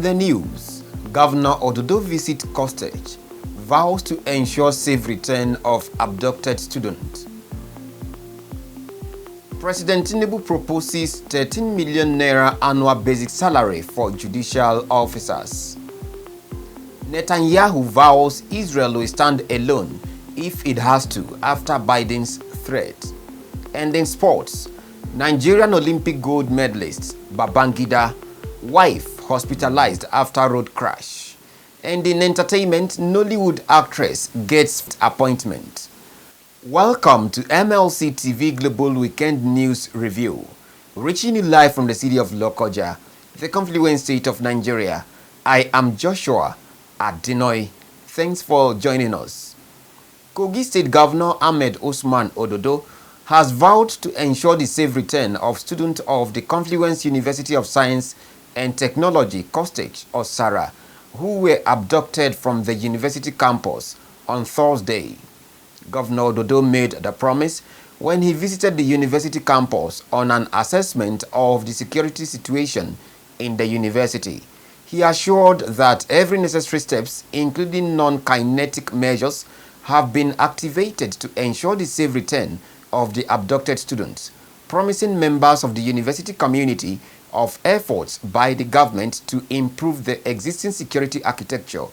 In the news, Governor ODODO visits CUSTECH, vows to ensure safe return of abducted students. President Tinubu proposes 13 million Naira annual basic salary for judicial officers. Netanyahu vows Israel will stand alone if it has to after Biden's threat. And in sports, Nigerian Olympic gold medalist Babangida wife hospitalized after road crash. And in entertainment, Nollywood actress gets appointment. Welcome to MLC TV Global Weekend News Review, reaching you live from the city of Lokoja, the confluent state of Nigeria. I am Joshua Adinoy. Thanks for joining us. Kogi State Governor Ahmed Usman Ododo has vowed to ensure the safe return of students of the Confluence University of Science and Technology, CUSTECH or SARA, who were abducted from the university campus on Thursday. Governor Ododo made the promise when he visited the university campus on an assessment of the security situation in the university. He assured that every necessary steps, including non-kinetic measures, have been activated to ensure the safe return of the abducted students, promising members of the university community of efforts by the government to improve the existing security architecture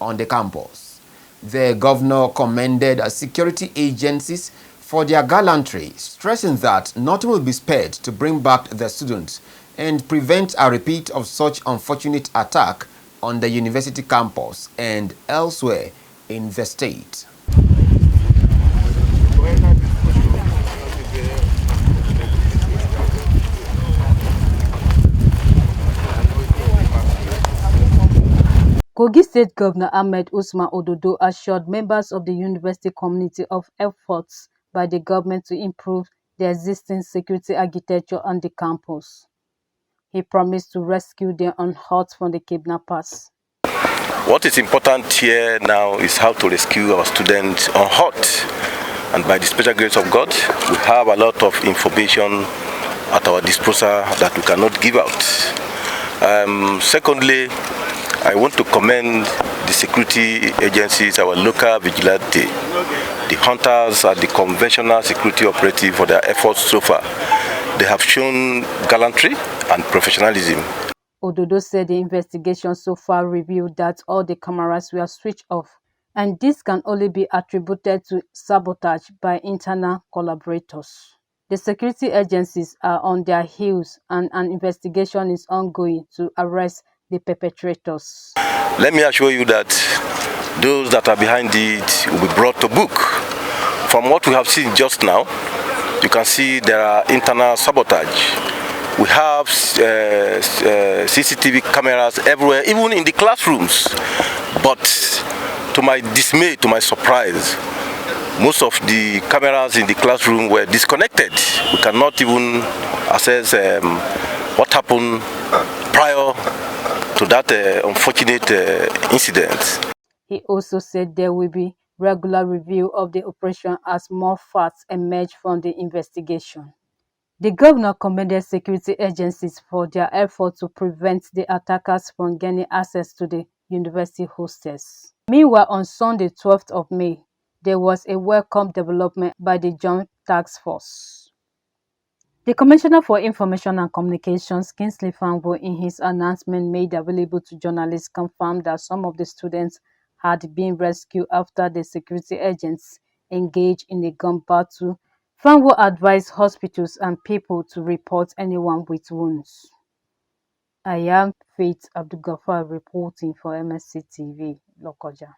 on the campus. The governor commended security agencies for their gallantry, stressing that nothing will be spared to bring back the students and prevent a repeat of such unfortunate attack on the university campus and elsewhere in the state. Kogi State Governor Ahmed Usman Ododo assured members of the university community of efforts by the government to improve the existing security architecture on the campus. He promised to rescue them unhurt from the kidnappers. What is important here now is how to rescue our students unhurt. And by the special grace of God, we have a lot of information at our disposal that we cannot give out. Secondly, I want to commend the security agencies, our local vigilante, the hunters and the conventional security operative for their efforts so far. They have shown gallantry and professionalism. Ododo said the investigation so far revealed that all the cameras were switched off, and this can only be attributed to sabotage by internal collaborators. The security agencies are on their heels and an investigation is ongoing to arrest the perpetrators. Let me assure you that those that are behind it will be brought to book. From what we have seen just now, you can see there are internal sabotage. We have CCTV cameras everywhere, even in the classrooms. But to my dismay, to my surprise, most of the cameras in the classroom were disconnected. We cannot even assess what happened prior to that unfortunate incident. He also said there will be regular review of the operation as more facts emerge from the investigation. The governor commended security agencies for their effort to prevent the attackers from gaining access to the university hostels. Meanwhile, on Sunday, 12th of May, there was a welcome development by the Joint Task Force. The Commissioner for Information and Communications, Kingsley Fangbo, in his announcement made available to journalists, confirmed that some of the students had been rescued after the security agents engaged in a gun battle. Fangbo advised hospitals and people to report anyone with wounds. I am Faith Abdulgafar reporting for MLC TV, Lokoja.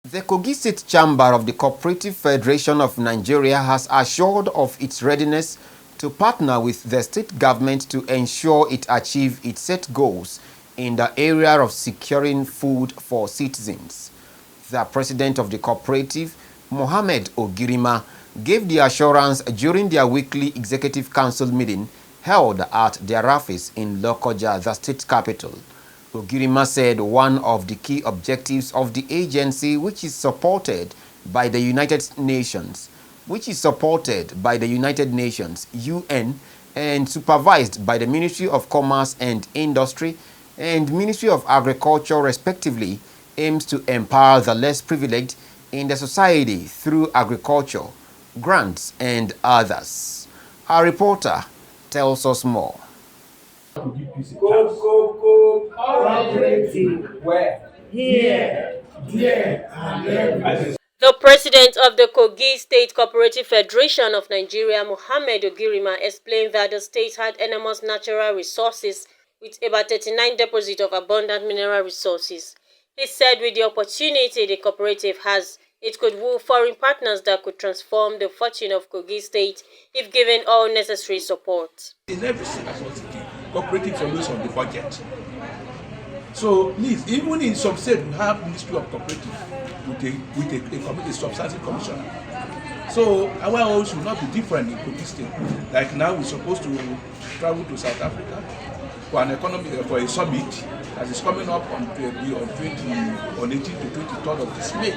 The Kogi State Chamber of the Cooperative Federation of Nigeria has assured of its readiness to partner with the state government to ensure it achieves its set goals in the area of securing food for citizens. The president of the cooperative, Mohammed Ogirima, gave the assurance during their weekly executive council meeting held at their office in Lokoja, the state capital. Ogirima said one of the key objectives of the agency, which is supported by the United Nations, UN, and supervised by the Ministry of Commerce and Industry, and Ministry of Agriculture respectively aims to empower the less privileged in the society through agriculture, grants and others. Our reporter tells us more. Cooperative. Where? Here, there, and everywhere. The president of the Kogi State Cooperative Federation of Nigeria, Mohammed Ogirima, explained that the state had enormous natural resources with about 39 deposits of abundant mineral resources. He said with the opportunity the cooperative has, it could woo foreign partners that could transform the fortune of Kogi State if given all necessary support. In every single cooperative always on the budget. So please, even in some states we have Ministry of Cooperative with a substantive commissioner. So our own should not be different in Kogi State. Like now we're supposed to travel to South Africa for an for a summit that is coming up on 18th to 23rd of this May.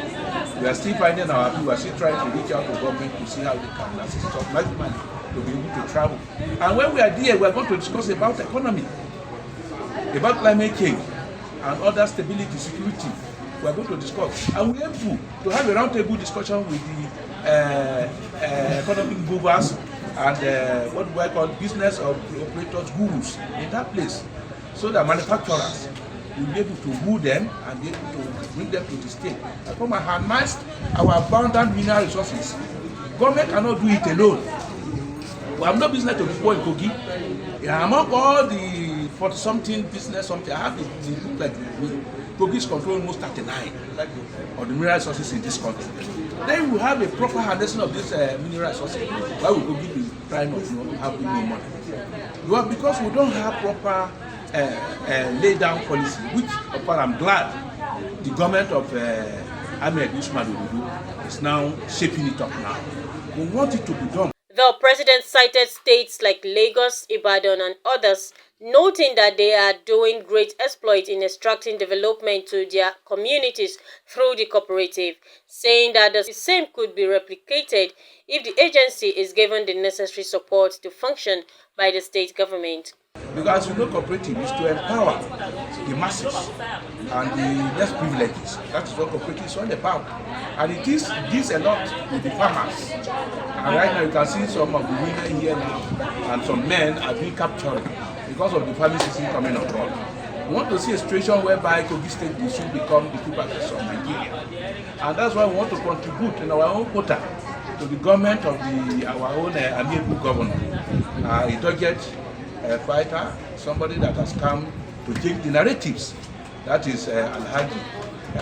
We are still finding our people, we are still trying to reach out to government to see how they can assist us maximally to be able to travel. And when we are there, we are going to discuss about economy, about climate change, and other stability, security. We are going to discuss. And we aim to have a roundtable discussion with the economic movers and what we call business operators gurus in that place, so that manufacturers will be able to woo them and be able to bring them to the state. And come and harness our abundant mineral resources. Government cannot do it alone. We have no business to be poor in Kogi. Among all the 40-something business, I have the look like Kogi is controlling almost 39 of the mineral resources in this country. Then we have a proper harnessing of these mineral resources. Why would Kogi be trying not to have no money? Well, because we don't have proper laid down policy, which I'm glad the government of Ahmed Usman is now shaping it up now. We want it to be done. The president cited states like Lagos, Ibadan and others, noting that they are doing great exploit in extracting development to their communities through the cooperative, saying that the same could be replicated if the agency is given the necessary support to function by the state government. Because you know, cooperative is to empower the masses and the less privileges. That is what cooperative is all about. And it gives a lot with the farmers. And right now you can see some of the women here now and some men are being captured because of the farming system coming on board. We want to see a situation whereby Kogi State will soon become the Cooperative of Nigeria. And that's why we want to contribute in our own quota to the government of our own amiable governor. A dogged fighter, somebody that has come to change the narratives. That is Alhaji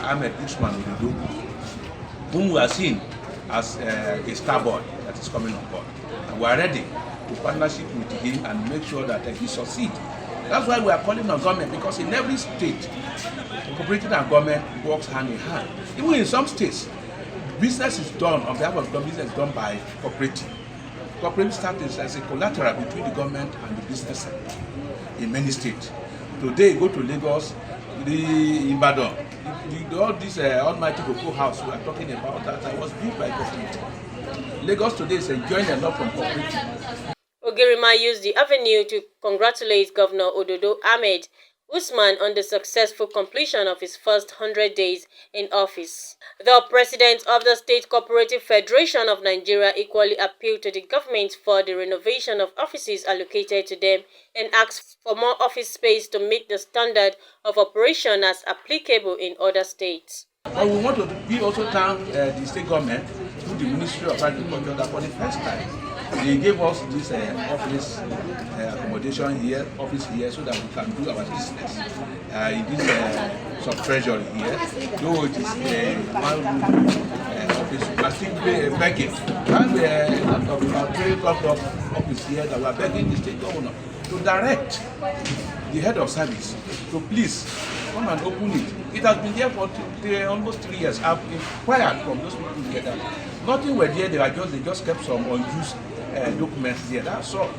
Ahmed Usman, whom we are seeing as a star boy that is coming on board. And we are ready to partnership with him and make sure that he succeeds. That's why we are calling on government, because in every state, cooperative and government works hand in hand. Even in some states, business is done on behalf of the business done by cooperative. Cooperative starts as a collateral between the government and the business sector in many states. Today, go to Lagos, Ibadan, all this almighty Cocoa House we are talking about that was built by cooperative. Lagos today is enjoying a lot from cooperative. Ogirima used the avenue to congratulate Governor ODODO Ahmed Usman on the successful completion of his first 100 days in office. The president of the State Cooperative Federation of Nigeria equally appealed to the government for the renovation of offices allocated to them and asked for more office space to meet the standard of operation as applicable in other states. But we want to also thank the state government through the Ministry of Agriculture that for the first time they gave us this office accommodation here, office here, so that we can do our business in this sub-treasury here. Though it is one room office, we are still begging. And we have about 3 office here that we are begging the state governor to direct the head of service to please come and open it. It has been there for almost 3 years. I've inquired from those people here that nothing were there. They just kept some unused documents there. That's all.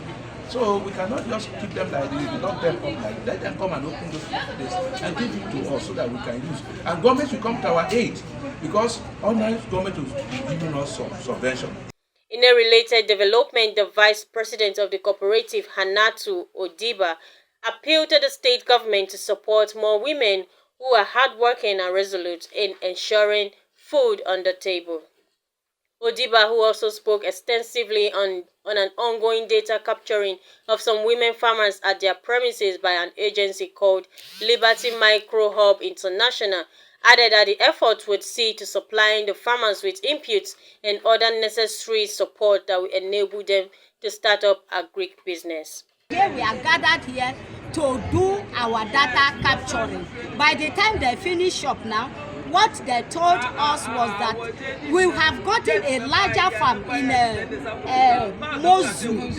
So we cannot just keep them like this, lock them up like that. Let them come and open those places and give it to us so that we can use. And government will come to our aid, because ordinary government will giving us some subvention. In a related development, the vice president of the cooperative, Hanatu Odiba, appealed to the state government to support more women who are hardworking and resolute in ensuring food on the table. Odiba, who also spoke extensively on an ongoing data capturing of some women farmers at their premises by an agency called Liberty Micro Hub International, added that the effort would see to supplying the farmers with inputs and other necessary support that will enable them to start up agribusiness. Here we are gathered here to do our data capturing. By the time they finish up now, what they told us was that we have gotten a larger farm in Mozu.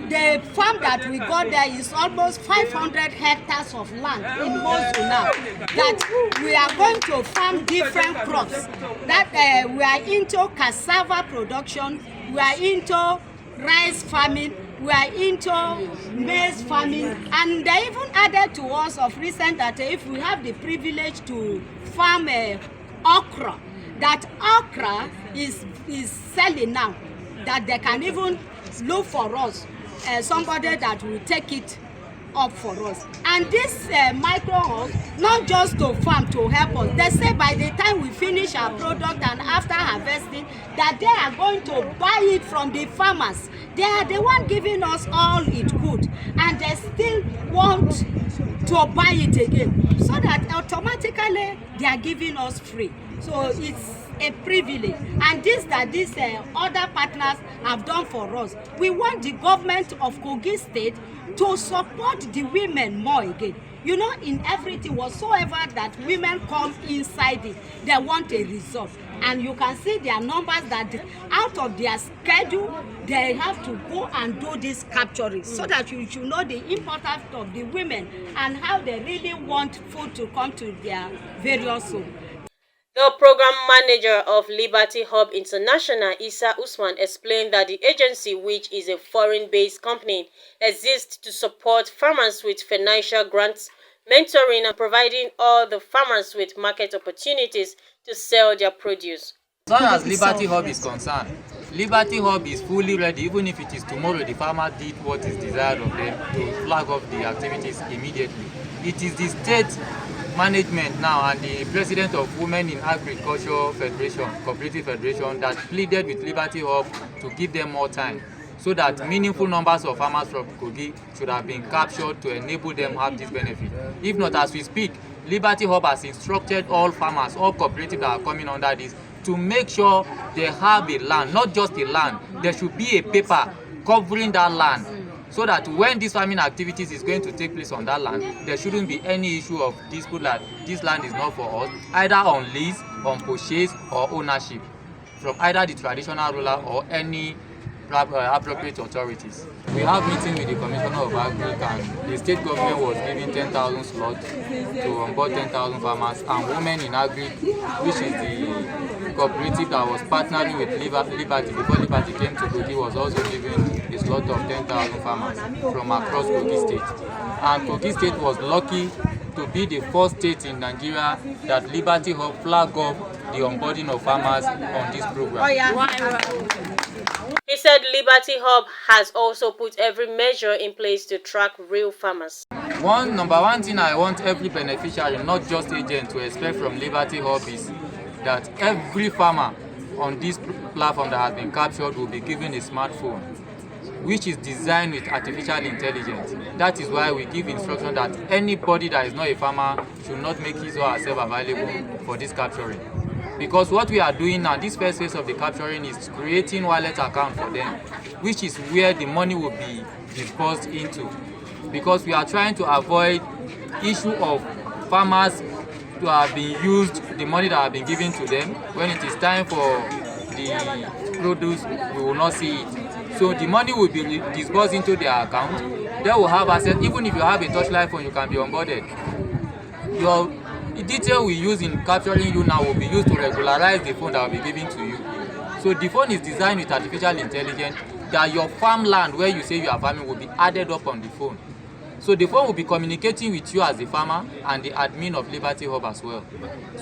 The farm that we got there is almost 500 hectares of land in Mozu now. That we are going to farm different crops. That we are into cassava production, we are into rice farming, we are into maize farming, and they even added to us of recent that if we have the privilege to farm okra, that okra is selling now, that they can even look for us, somebody that will take it up for us. And this micro hub, not just to farm to help us, they say by the time we finish our product and after harvesting, that they are going to buy it from the farmers. They are the one giving us all it could, and they still want to buy it again, so that automatically they are giving us free. So it's a privilege, and this that these other partners have done for us. We want the government of Kogi State to support the women more again. You know, in everything whatsoever that women come inside it, they want a result. And you can see their numbers that out of their schedule, they have to go and do this capturing, so that you should know the importance of the women and how they really want food to come to their various homes. The program manager of Liberty Hub International, Isa Usman, explained that the agency, which is a foreign-based company, exists to support farmers with financial grants, mentoring, and providing all the farmers with market opportunities to sell their produce. As long as Liberty Hub is concerned, Liberty Hub is fully ready, even if it is tomorrow the farmer did what is desired of them, to flag off the activities immediately. It is the state management now and the president of Women in Agriculture Federation, Cooperative Federation, that pleaded with Liberty Hub to give them more time, so that meaningful numbers of farmers from Kogi should have been captured to enable them to have this benefit. If not, as we speak, Liberty Hub has instructed all farmers, all cooperatives that are coming under this, to make sure they have a land, not just a land. There should be a paper covering that land, so that when this farming activities is going to take place on that land, there shouldn't be any issue of dispute that this land is not for us, either on lease, on purchase, or ownership, from either the traditional ruler or any appropriate authorities. We have meeting with the Commissioner of Agric, and the state government was giving 10,000 slots to onboard 10,000 farmers, and Women in Agric, which is the cooperative that was partnering with Liberty before Liberty came to Kogi, was also giving a slot of 10,000 farmers from across Kogi State. And Kogi State was lucky to be the first state in Nigeria that Liberty Hub flagged off the onboarding of farmers on this program. He said Liberty Hub has also put every measure in place to track real farmers. Number one thing I want every beneficiary, not just agent, to expect from Liberty Hub is that every farmer on this platform that has been captured will be given a smartphone, which is designed with artificial intelligence. That is why we give instruction that anybody that is not a farmer should not make his or herself available for this capturing. Because what we are doing now, this first phase of the capturing, is creating wallet account for them, which is where the money will be disbursed into. Because we are trying to avoid issue of farmers to have been used, the money that have been given to them, when it is time for the produce, we will not see it. So the money will be disbursed into their account. They will have access. Even if you have a touchlight phone, you can be onboarded. The detail we use in capturing you now will be used to regularize the phone that will be given to you. So the phone is designed with artificial intelligence that your farmland where you say you are farming will be added up on the phone. So the phone will be communicating with you as the farmer and the admin of Liberty Hub as well.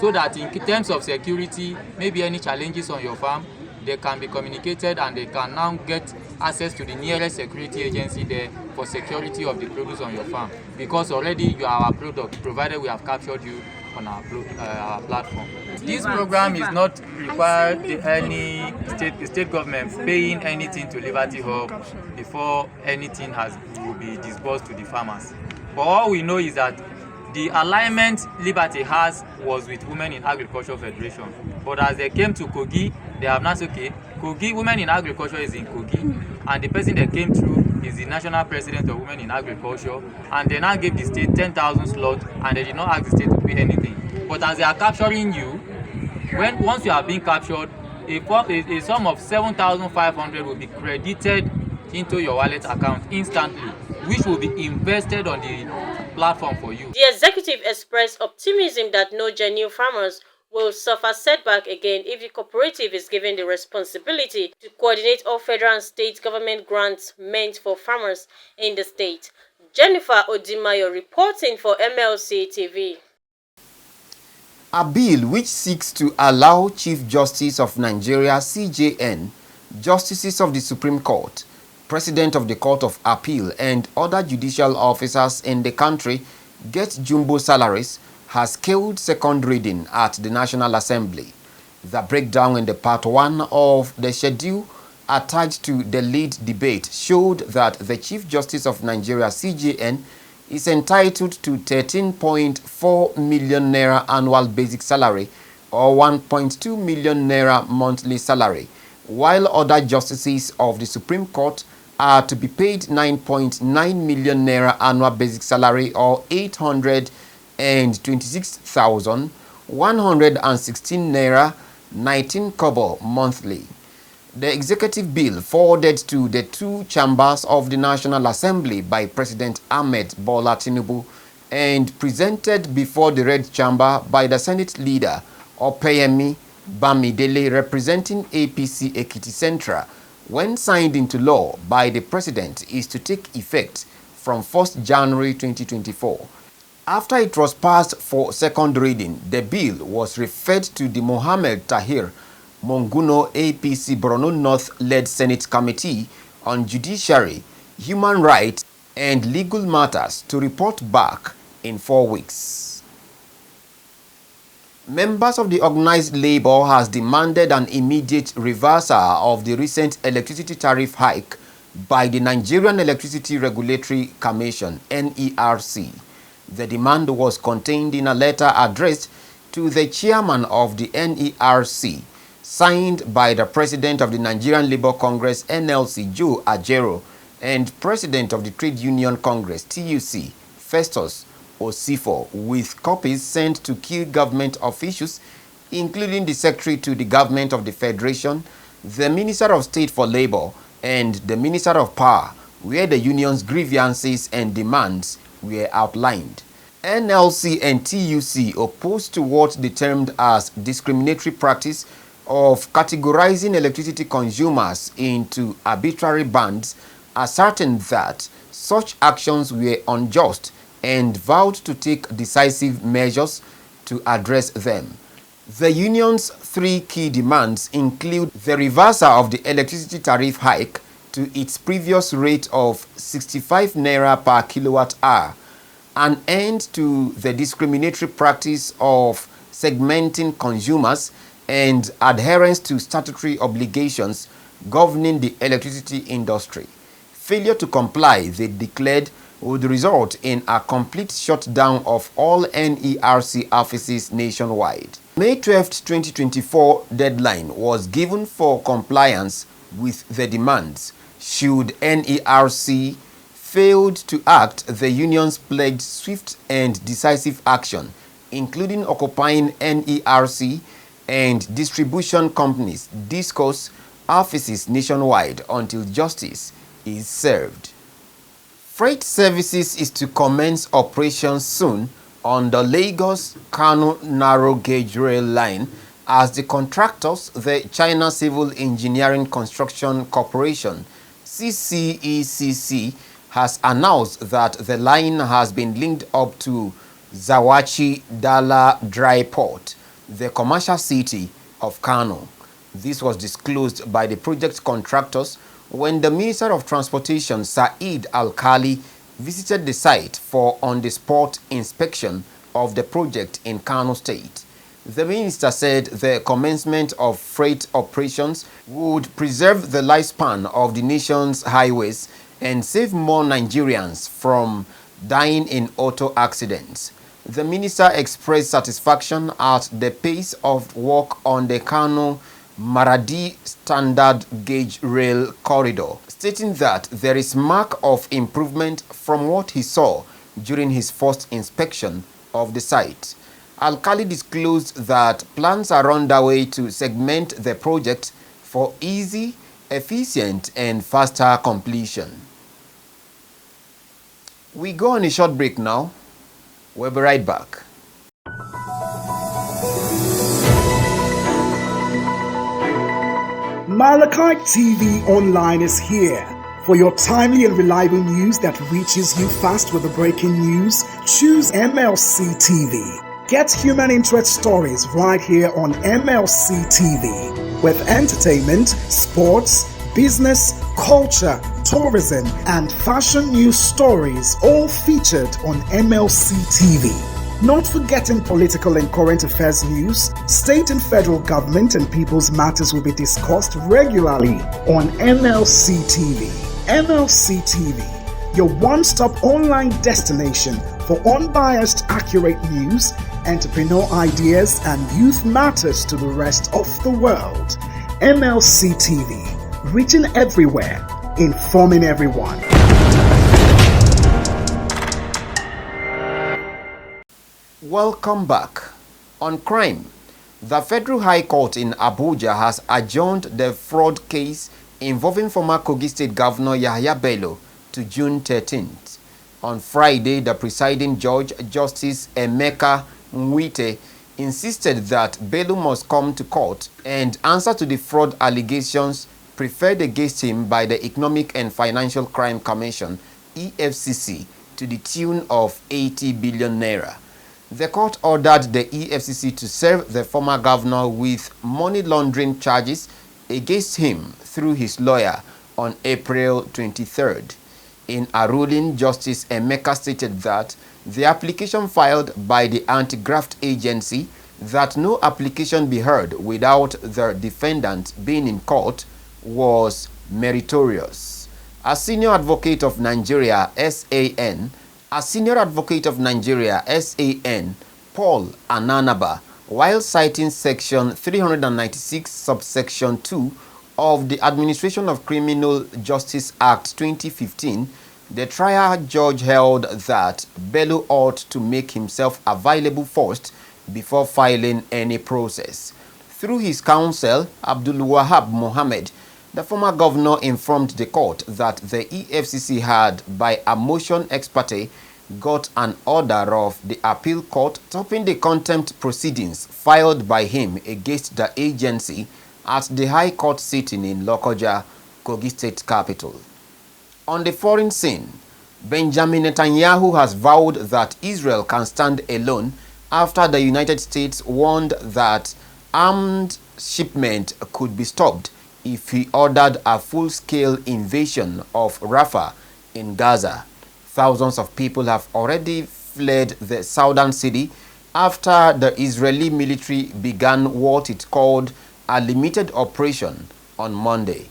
So that in terms of security, maybe any challenges on your farm, they can be communicated and they can now get access to the nearest security agency there for security of the produce on your farm, because already you are our product, provided we have captured you on our platform. This program is not required any state government paying anything to Liberty Hub before anything will be disbursed to the farmers. But all we know is that the alignment Liberty has was with Women in Agriculture Federation. But as they came to Kogi, they have not said, okay, Kogi, Women in Agriculture is in Kogi, and the person that came through is the national president of Women in Agriculture, and they now gave the state 10,000 slots, and they did not ask the state to pay anything. But as they are capturing you, once you are being captured, a sum of 7,500 will be credited into your wallet account instantly, which will be invested on the platform for you. The executive expressed optimism that no genuine farmers will suffer setback again if the cooperative is given the responsibility to coordinate all federal and state government grants meant for farmers in the state. Jennifer Odimayo reporting for MLC TV. A bill which seeks to allow Chief Justice of Nigeria (CJN), Justices of the Supreme Court, President of the Court of Appeal, and other judicial officers in the country get jumbo salaries has killed second reading at the National Assembly. The breakdown in the part 1 of the schedule attached to the lead debate showed that the Chief Justice of Nigeria (CJN) is entitled to 13.4 million naira annual basic salary or 1.2 million naira monthly salary, while other justices of the Supreme Court are to be paid 9.9 million naira annual basic salary or 826,116 naira 19 kobo monthly. The executive bill forwarded to the two chambers of the National Assembly by President Ahmed Bola Tinubu and presented before the Red Chamber by the Senate leader Opeyemi Bamidele representing APC Ekiti Central, when signed into law by the President, is to take effect from 1st January 2024. After it was passed for second reading, the bill was referred to the Mohammed Tahir Monguno APC Borno North-led Senate Committee on Judiciary, Human Rights and Legal Matters to report back in 4 weeks. Members of the organized labor has demanded an immediate reversal of the recent electricity tariff hike by the Nigerian Electricity Regulatory Commission (NERC). The demand was contained in a letter addressed to the chairman of the NERC, signed by the President of the Nigerian Labour Congress (NLC) Joe Ajero and President of the Trade Union Congress (TUC) Festus Osifo, with copies sent to key government officials, including the Secretary to the Government of the Federation, the Minister of State for Labour, and the Minister of Power, where the union's grievances and demands were outlined. NLC and TUC opposed to what they termed as discriminatory practice of categorizing electricity consumers into arbitrary bands, asserting that such actions were unjust and vowed to take decisive measures to address them. The union's three key demands include the reversal of the electricity tariff hike to its previous rate of 65 naira per kilowatt hour, an end to the discriminatory practice of segmenting consumers, and adherence to statutory obligations governing the electricity industry. Failure to comply, they declared, would result in a complete shutdown of all NERC offices nationwide. May 12, 2024 deadline was given for compliance with the demands. Should NERC failed to act, the unions pledged swift and decisive action, including occupying NERC and distribution companies' discourse offices nationwide until justice is served. Freight services is to commence operations soon on the Lagos-Kano narrow gauge rail line as the contractors, the China Civil Engineering Construction Corporation (CCECC), has announced that the line has been linked up to Zawachi Dala Dry Port, the commercial city of Kano. This was disclosed by the project contractors when the Minister of Transportation, Saeed Al-Khali, visited the site for on-the-spot inspection of the project in Kano State. The minister said the commencement of freight operations would preserve the lifespan of the nation's highways and save more Nigerians from dying in auto accidents. The minister expressed satisfaction at the pace of work on the Kano-Maradi standard gauge rail corridor, stating that there is mark of improvement from what he saw during his first inspection of the site. Al-Khali disclosed that plans are underway to segment the project for easy, efficient, and faster completion. We go on a short break now. We'll be right back. MLC TV Online is here for your timely and reliable news that reaches you fast with the breaking news. Choose MLC TV. Get human interest stories right here on MLC TV with entertainment, sports, business, culture, tourism, and fashion news stories all featured on MLC TV. Not forgetting political and current affairs news, state and federal government and people's matters will be discussed regularly on MLC TV. MLC TV, your one-stop online destination for unbiased, accurate news, entrepreneur ideas, and youth matters to the rest of the world. MLC TV, reaching everywhere, informing everyone. Welcome back. On crime, the Federal High Court in Abuja has adjourned the fraud case involving former Kogi State Governor Yahaya Bello to June 13th. On Friday, the presiding judge, Justice Emeka Nwite, insisted that Bello must come to court and answer to the fraud allegations preferred against him by the Economic and Financial Crime Commission, EFCC, to the tune of 80 billion naira. The court ordered the EFCC to serve the former governor with money laundering charges against him through his lawyer on April 23rd. In a ruling, Justice Emeka stated that the application filed by the anti-graft agency that no application be heard without the defendant being in court was meritorious. A senior advocate of Nigeria, SAN, Paul Ananaba, while citing Section 396, subsection 2 of the Administration of Criminal Justice Act 2015, the trial judge held that Bello ought to make himself available first before filing any process. Through his counsel, Abdul Wahab Mohammed, the former governor informed the court that the EFCC had, by a motion ex parte, got an order of the appeal court stopping the contempt proceedings filed by him against the agency at the High Court sitting in Lokoja, Kogi State capital. On the foreign scene, Benjamin Netanyahu has vowed that Israel can stand alone after the United States warned that armed shipment could be stopped if he ordered a full-scale invasion of Rafah in Gaza. Thousands of people have already fled the southern city after the Israeli military began what it called a limited operation on Monday.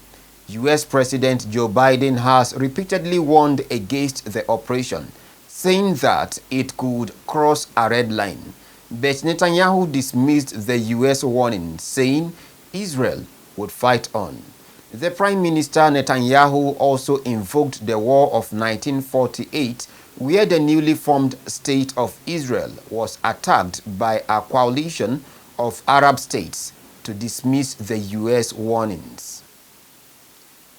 U.S. President Joe Biden has repeatedly warned against the operation, saying that it could cross a red line. But Netanyahu dismissed the U.S. warning, saying Israel would fight on. The Prime Minister Netanyahu also invoked the War of 1948, where the newly formed State of Israel was attacked by a coalition of Arab states, to dismiss the U.S. warnings.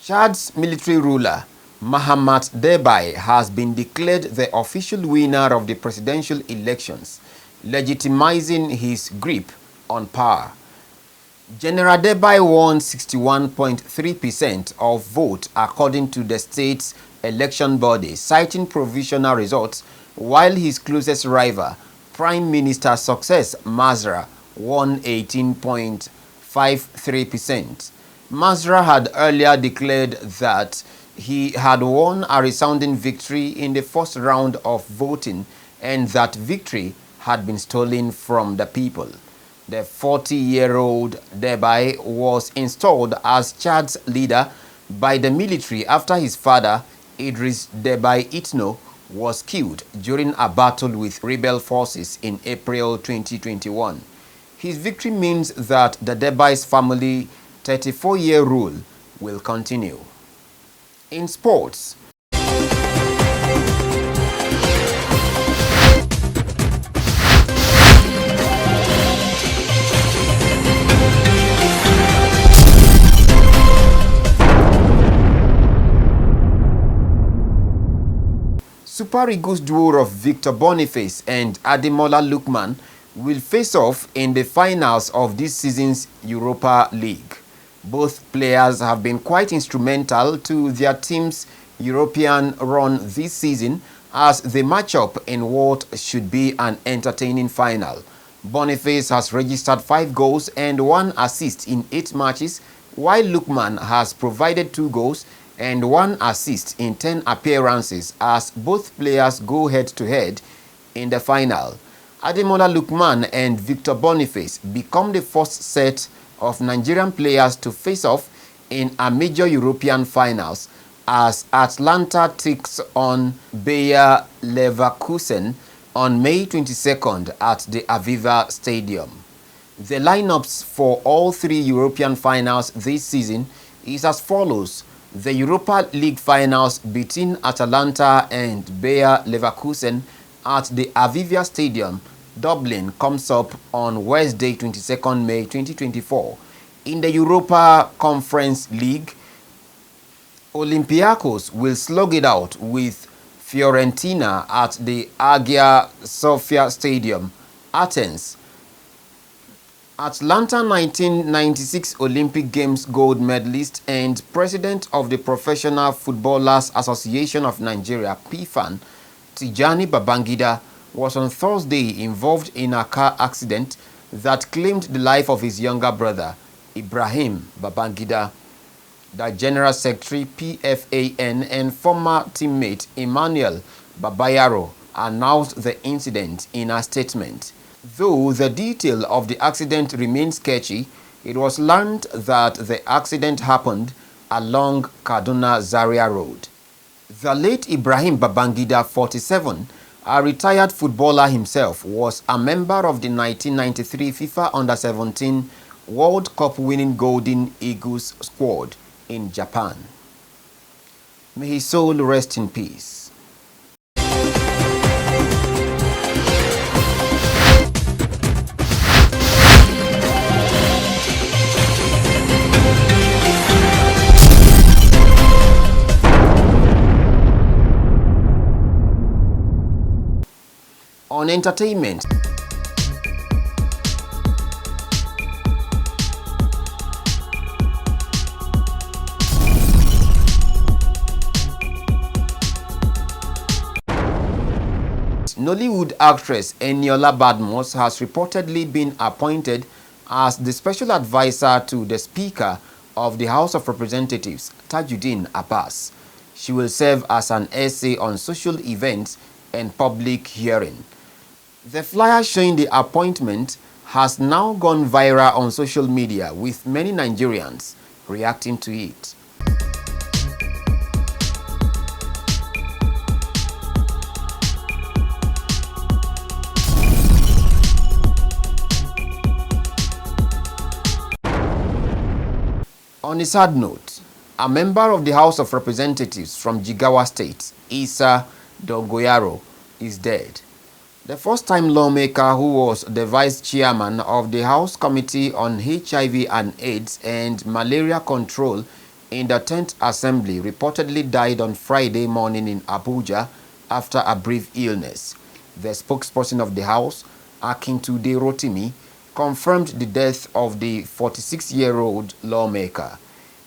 Chad's military ruler, Mahamat Deby, has been declared the official winner of the presidential elections, legitimizing his grip on power. General Deby won 61.3% of votes according to the state's election body, citing provisional results, while his closest rival, Prime Minister Success Masra, won 18.5%. 53%. Masra had earlier declared that he had won a resounding victory in the first round of voting and that victory had been stolen from the people. The 40-year-old Deby was installed as Chad's leader by the military after his father, Idris Deby Itno, was killed during a battle with rebel forces in April 2021. His victory means that the Deby's family 34-year rule will continue. In sports, Super Eagles duo of Victor Boniface and Ademola Lookman will face off in the finals of this season's Europa League. Both players have been quite instrumental to their team's European run this season as they match up in what should be an entertaining final. Boniface has registered 5 goals and 1 assist in 8 matches, while Lookman has provided 2 goals and 1 assist in 10 appearances as both players go head-to-head in the final. Ademola Lookman and Victor Boniface become the first set of Nigerian players to face off in a major European finals as Atalanta takes on Bayer Leverkusen on May 22nd at the Aviva Stadium. The lineups for all 3 European finals this season is as follows. The Europa League finals between Atalanta and Bayer Leverkusen at the Aviva Stadium, Dublin, comes up on Wednesday, 22nd May 2024. In the Europa Conference League, Olympiacos will slug it out with Fiorentina at the Hagia Sophia Stadium, Athens. Atlanta 1996 Olympic Games gold medalist and president of the Professional Footballers Association of Nigeria, PFAN, Tijani Babangida, was on Thursday involved in a car accident that claimed the life of his younger brother, Ibrahim Babangida. The General Secretary, PFAN, and former teammate Emmanuel Babayaro announced the incident in a statement. Though the detail of the accident remains sketchy, it was learned that the accident happened along Kaduna Zaria Road. The late Ibrahim Babangida, 47, a retired footballer himself, was a member of the 1993 FIFA Under-17 World Cup winning Golden Eagles squad in Japan. May his soul rest in peace. On entertainment, Nollywood actress ENIOLA BADMUS has reportedly been appointed as the special advisor to the Speaker of the House of Representatives, Tajuddin Abbas. She will serve as an essay on social events and public hearing. The flyer showing the appointment has now gone viral on social media, with many Nigerians reacting to it. On a sad note, a member of the House of Representatives from Jigawa State, Issa Dongoyaro, is dead. The first-time lawmaker who was the vice chairman of the House Committee on HIV and AIDS and Malaria Control in the 10th Assembly reportedly died on Friday morning in Abuja after a brief illness. The spokesperson of the House, Akintude Rotimi, confirmed the death of the 46-year-old lawmaker.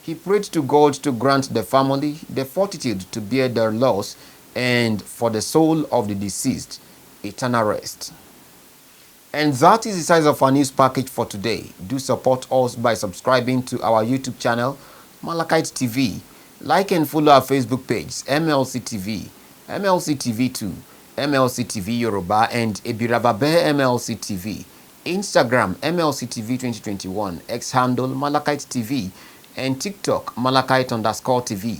He prayed to God to grant the family the fortitude to bear their loss and for the soul of the deceased eternal rest. And that is the size of our news package for today. Do support us by subscribing to our YouTube channel, Malachite TV. Like and follow our Facebook page, MLC TV, MLC TV 2, MLC TV Yoruba, and Ebirababe MLC TV. Instagram, MLC TV 2021, X handle, Malachite TV, and TikTok, Malachite_TV.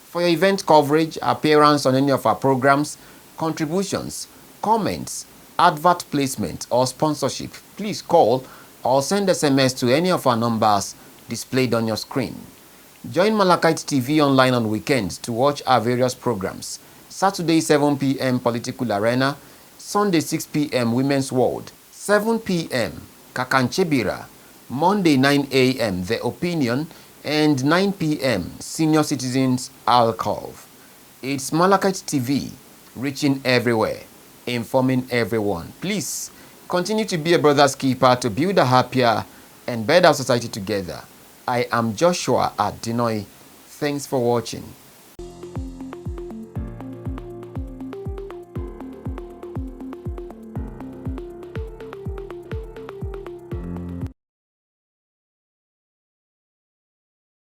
For your event coverage, appearance on any of our programs, contributions, comments, advert placement, or sponsorship, please call or send SMS to any of our numbers displayed on your screen. Join Malachite TV online on weekends to watch our various programs. Saturday 7 p.m. Political Arena, Sunday 6 p.m. Women's World, 7 p.m. Kakanchebira, Monday 9 a.m. The Opinion, and 9 p.m. Senior Citizens Alcove. It's Malachite TV, reaching everywhere, informing everyone. Please continue to be a brother's keeper to build a happier and better society together. I am Joshua Adinoy. Thanks for watching.